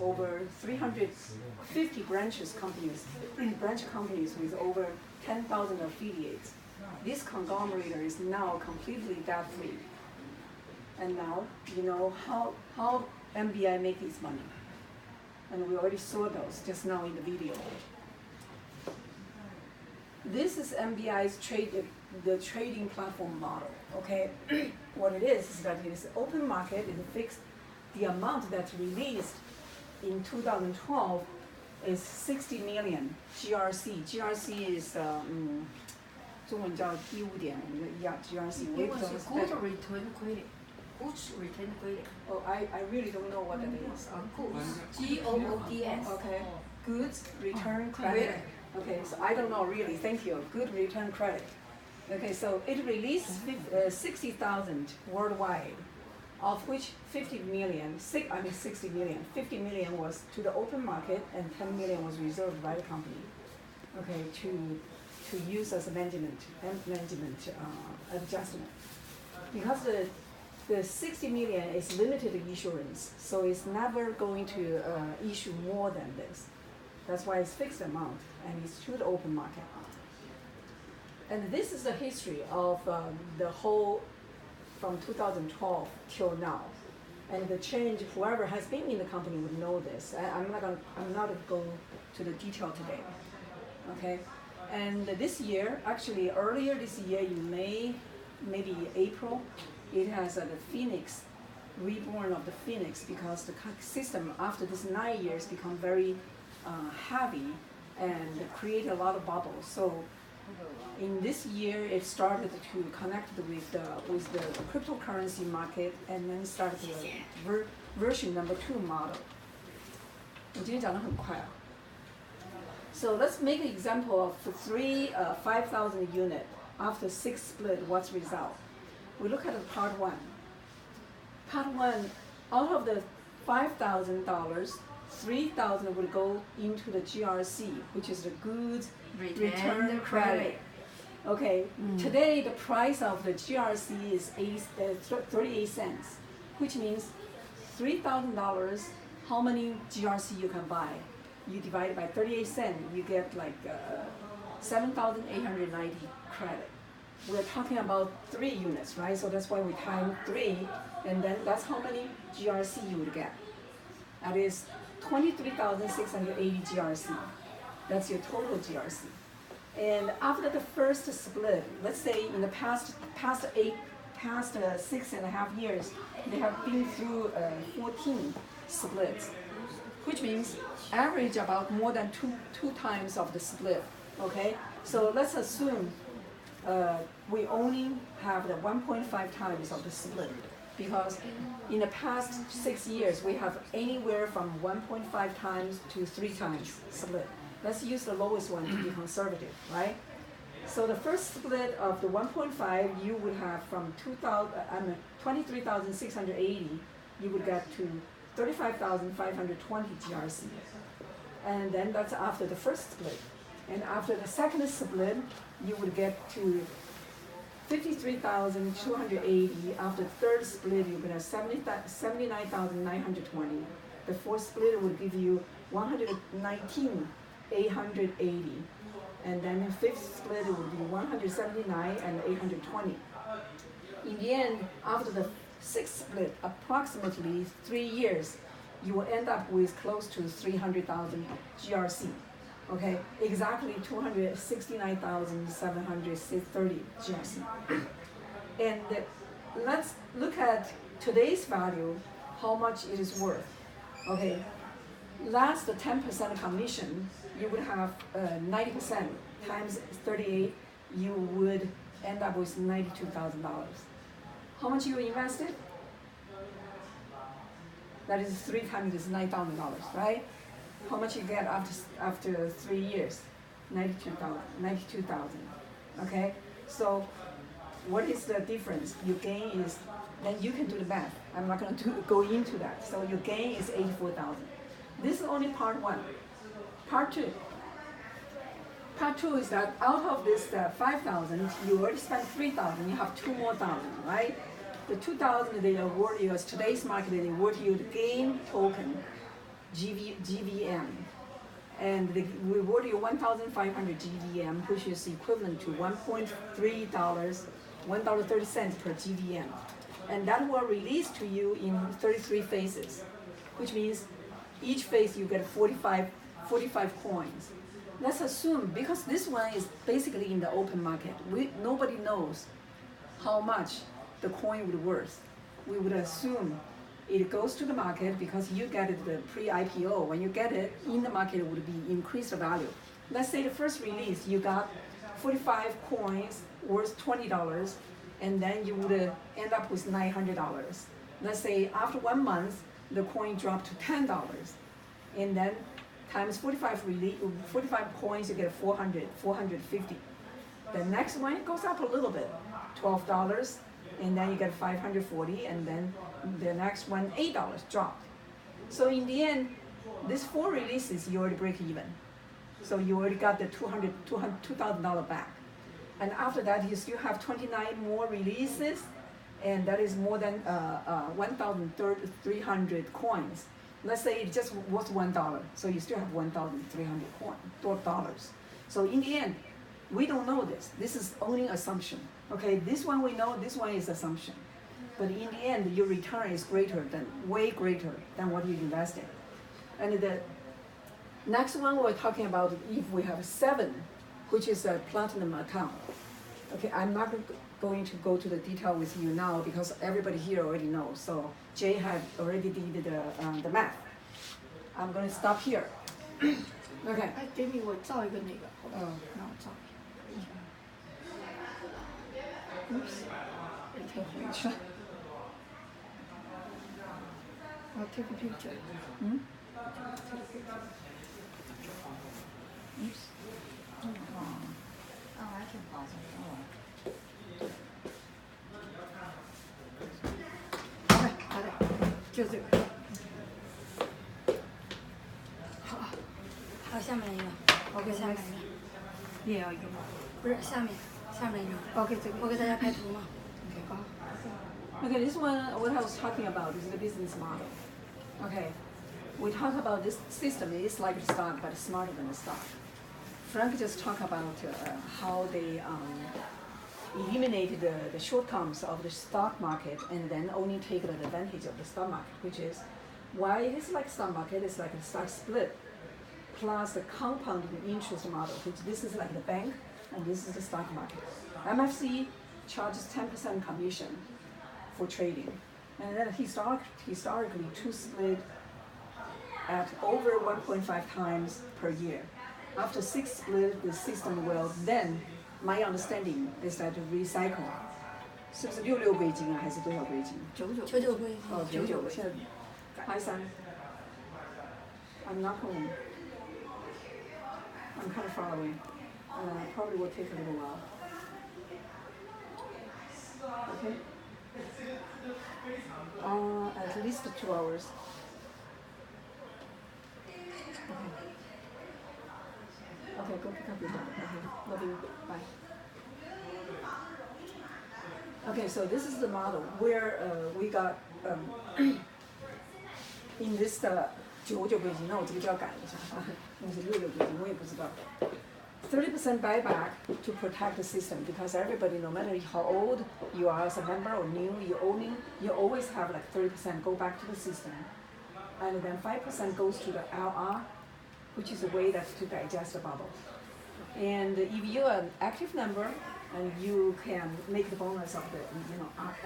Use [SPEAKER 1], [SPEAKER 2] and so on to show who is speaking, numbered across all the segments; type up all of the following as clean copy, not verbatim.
[SPEAKER 1] over 350 branch companies with over 10,000 affiliates. This conglomerate is now completely debt-free. And now, you know how MBI makes its money. And we already saw those just now in the video. This is MBI's the trading platform model, okay? What it is that it is open market, it fixed the amount that's released in 2012 is 60 million GRC. GRC is 中文叫第五点，我们的GRC.
[SPEAKER 2] It was a good return credit. Goods return credit.
[SPEAKER 1] Oh, I really don't know what that is.
[SPEAKER 2] Goods. Goods.
[SPEAKER 1] Okay. Goods return credit. Okay, so I don't know really. Thank you. Good return credit. Okay, so it released 60,000 worldwide, of which 60 million, 50 million was to the open market and 10 million was reserved by the company. Okay, to use as a management adjustment. Because the 60 million is limited issuance, so it's never going to issue more than this. That's why it's fixed amount and it's to the open market. And this is the history of the whole from 2012 till now. And the change, whoever has been in the company would know this. I'm not going to the detail today. Okay. And this year, actually earlier this year in May, maybe April, it has the Phoenix, reborn of the Phoenix, because the system after this 9 years become very heavy and create a lot of bubbles. So in this year, it started to connect with the cryptocurrency market and then started the version number 2 model. 我今天讲得很快啊。So let's make an example of 5,000 unit. After 6 split, what's result? We look at part 1. Part 1, out of the $5,000, 3,000 would go into the GRC, which is the goods return credit. Okay, today the price of the GRC is 38 cents, which means $3,000, how many GRC you can buy? You divide it by 38 cents, you get like 7,890 credit. We're talking about 3 units, right? So that's why we time 3, and then that's how many GRC you would get. That is 23,680 GRC. That's your total GRC. And after the first split, let's say in the past 6.5 years, they have been through 14 splits, which means average about more than two times of the split. Okay, so let's assume we only have the 1.5 times of the split, because in the past 6 years we have anywhere from 1.5 times to 3 times split. Let's use the lowest one to be conservative, right? So the first split of the 1.5, you would have from 23,680, you would get to 35,520 GRC. And then that's after the first split. And after the second split, you would get to 53,280. After the third split, you would have 79,920. The fourth split would give you 119,880. And then the fifth split would be 179 and 820. In the end, after the sixth split, approximately 3 years, you will end up with close to 300,000 GRC. Okay, exactly 269,730 GRC. And let's look at today's value, how much it is worth. Okay, last 10% commission, you would have 90% times 38, you would end up with $92,000. How much you invested? That is 3 times is $9,000, right? How much you get after 3 years? 92,000. Okay, so what is the difference? Your gain is, then you can do the math. I'm not going to go into that. So your gain is 84,000. This is only part 1. Part 2. Part 2 is that out of this 5,000, you already spent 3,000. You have 2 more thousand, right? The 2,000 they award you as today's market, they award you the gain token. GVM. And we award you 1,500 GVM, which is equivalent to $1.3, $1.30 per GVM. And that will release to you in 33 phases, which means each phase you get 45 coins. Let's assume, because this one is basically in the open market, nobody knows how much the coin would worth. We would assume it goes to the market because you get it the pre-IPO. When you get it in the market, it would be increased value. Let's say the first release, you got 45 coins worth $20, and then you would end up with $900. Let's say after 1 month, the coin dropped to $10, and then times 45 coins, you get 450. The next one goes up a little bit, $12, and then you get 540, and then the next one, $8 dropped. So in the end, these 4 releases, you already break even. So you already got the $2,000 back. And after that, you still have 29 more releases, and that is more than 1,300 coins. Let's say it just was $1, so you still have 1,300 dollars. So in the end, we don't know this. This is only assumption. Okay, this one we know, this one is assumption. But in the end, your return is way greater than what you invested. And the next one we're talking about, if we have 7, which is a platinum account. Okay, I'm not going to go to the detail with you now because everybody here already knows. So Jay had already did the math. I'm going to stop here. Okay.
[SPEAKER 2] 哎，David，我照一个那个，好吧？让我照一下。Oops，再回去。I'll take a picture. Take a picture. Oops.
[SPEAKER 3] Oh, I can pause it.
[SPEAKER 2] OK，好的，就这个。好，
[SPEAKER 3] 好，下面一个。
[SPEAKER 2] OK，
[SPEAKER 3] 下面一个。
[SPEAKER 2] 也要一个吗？
[SPEAKER 3] 不是下面一个。
[SPEAKER 2] OK，这个。
[SPEAKER 3] 我给大家拍图嘛。
[SPEAKER 2] 好。
[SPEAKER 1] Okay, this one, what I was talking about is the business model. Okay, we talk about this system, it's like a stock, but smarter than a stock. Frank just talked about how they eliminated the shortcomings of the stock market and then only take the advantage of the stock market, which is why it is like stock market, it's like a stock split plus the compounding interest model, which this is like the bank and this is the stock market. MFC charges 10% commission for trading. And then historically, 2 split at over 1.5 times per year. After 6 split, the system will then, my understanding is that recycle. 是不是66美金啊，还是多少美金
[SPEAKER 3] ？99美金。
[SPEAKER 1] 哦，99，现在拍3。I'm not home. I'm kind of far away. Probably will take a little while. Okay. At least 2 hours. Okay, go pick up your dog. Okay, love you. Bye. Okay, so this is the model where we got in this 99美金，那我这个就要改一下啊，那是66美金，我也不知道。30% buyback to protect the system because everybody, no matter how old you are as a member or new, you always have like 30% go back to the system. And then 5% goes to the LR, which is a way that's to digest the bubble. And if you're an active member, and you can make the bonus of the,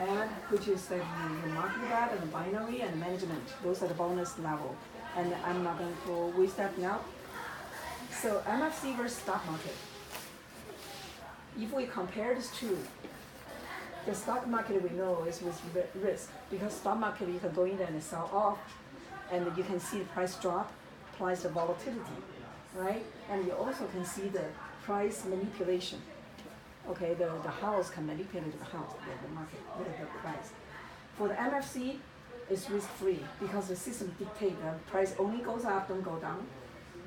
[SPEAKER 1] ad, which is that you market that and binary and management. Those are the bonus level. And I'm not going to waste that now. So MFC versus stock market. If we compare these two, the stock market we know is with risk because stock market you can go in there and sell off, and you can see the price drop, price volatility, right? And you also can see the price manipulation. Okay, the house can manipulate the house, the market, the price. For the MFC, it's risk-free because the system dictates the price only goes up, don't go down.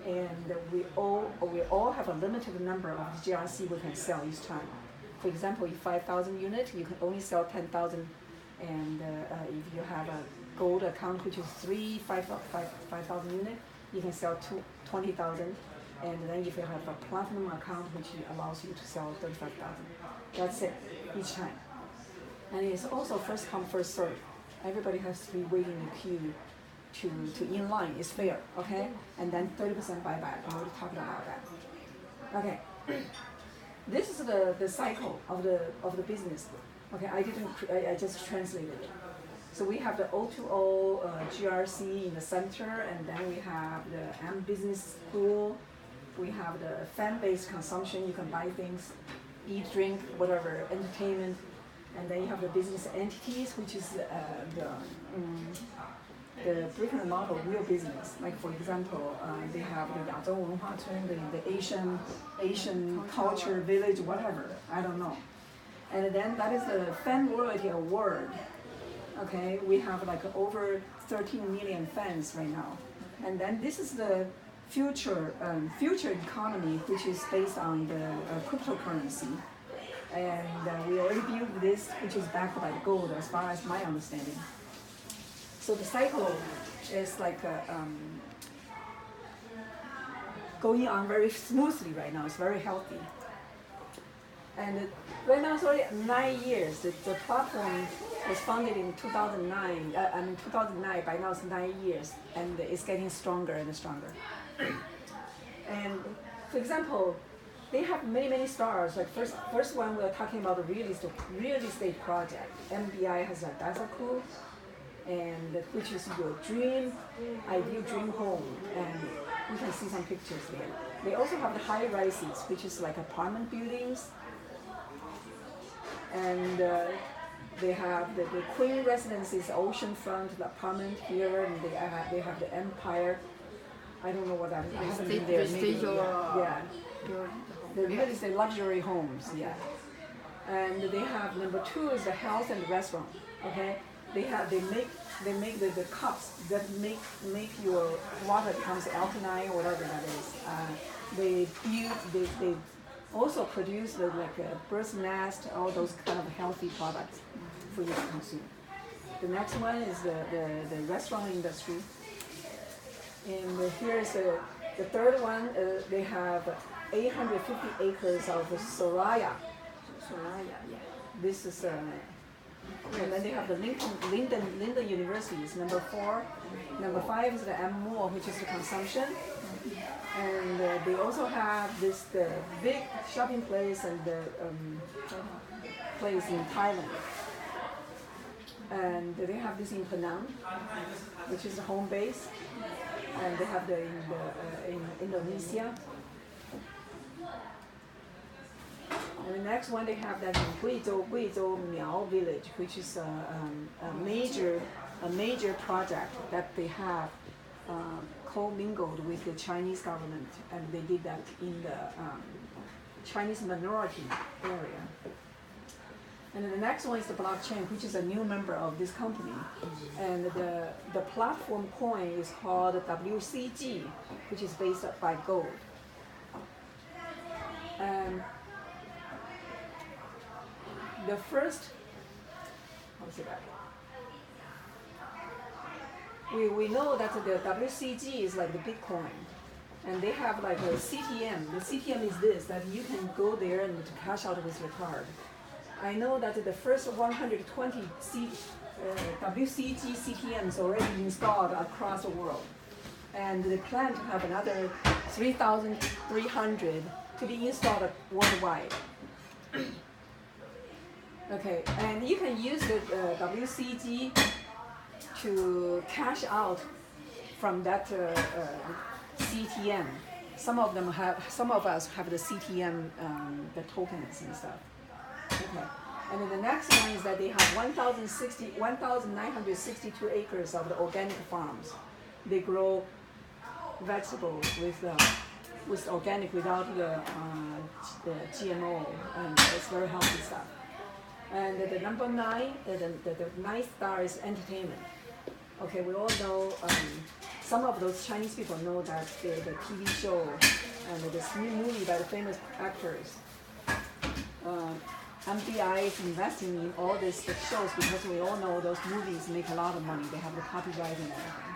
[SPEAKER 1] And we all have a limited number of GRC we can sell each time. For example, if 5,000 units, you can only sell 10,000. And if you have gold account, which is 5,000 units, you can sell 20,000. And then if you have a platinum account, which allows you to sell 35,000. That's it, each time. And it's also first come, first serve. Everybody has to be waiting in the queue to in line. It's fair, okay? And then 30% buyback. I already talked about that. Okay. This is the cycle of the business. Okay, I just translated it. So we have the O2O GRC in the center, and then we have the M Business School. We have the fan-based consumption. You can buy things, eat, drink, whatever, entertainment. And then you have the business entities, which is the brick and mortar real business. Like for example, they have the Yazhou Wenhua Cun, the Asian culture village, whatever. I don't know. And then that is the Fan Loyalty Award. Okay, we have like over 13 million fans right now. And then this is the future economy, which is based on the cryptocurrency. And we already built this, which is backed by the gold, as far as my understanding. So the cycle is like going on very smoothly right now. It's very healthy. And right now it's already 9 years. The platform was founded in 2009. 2009. By now it's 9 years, and it's getting stronger and stronger. And for example, they have many stars. Like first one we're talking about the real estate project. MBI has a Dasaku, and which is your ideal dream home, and you can see some pictures there. They also have the high rises, which is like apartment buildings, and they have the Queen Residences, oceanfront apartment here, and they have the Empire. I don't know what that is. I haven't been there. Maybe, yeah. The real estate luxury homes, yeah. And they have number 2 is the health and restaurant. Okay, they make the cups that make your water becomes alkaline or whatever that is. They also produce like a bird's nest, all those kind of healthy products for you to consume. The next one is the restaurant industry. And here's the third one. They have 850 acres of Soraya. Yeah. This is and then they have the Linden University is number 4. Number 5 is the M Mall, which is the consumption. And they also have the big shopping place and the place in Thailand. And they have this in Penang, which is the home base. And they have in Indonesia. And the next one they have that in Guizhou Miao Village, which is a major project that they have co-mingled with the Chinese government, and they did that in the Chinese minority area. And then the next one is the blockchain, which is a new member of this company. And the platform coin is called WCG, which is based by gold. And the first, we know that the WCG is like the Bitcoin, and they have like a CTM. The CTM is this, that you can go there and to cash out with your card. I know that the first 120 WCG CTMs already installed across the world, and they plan to have another 3,300 to be installed worldwide. Okay, and you can use the WCG to cash out from that CTM. Some of us have the CTM, the tokens and stuff. Okay, and then the next one is that they have 1,962 acres of the organic farms. They grow vegetables with organic without the GMO, and it's very healthy stuff. And the number 9, the ninth star is entertainment. Okay, we all know, some of those Chinese people know that the TV show and this new movie by the famous actors. MBI is investing in all these shows because we all know those movies make a lot of money. They have the copyright and everything.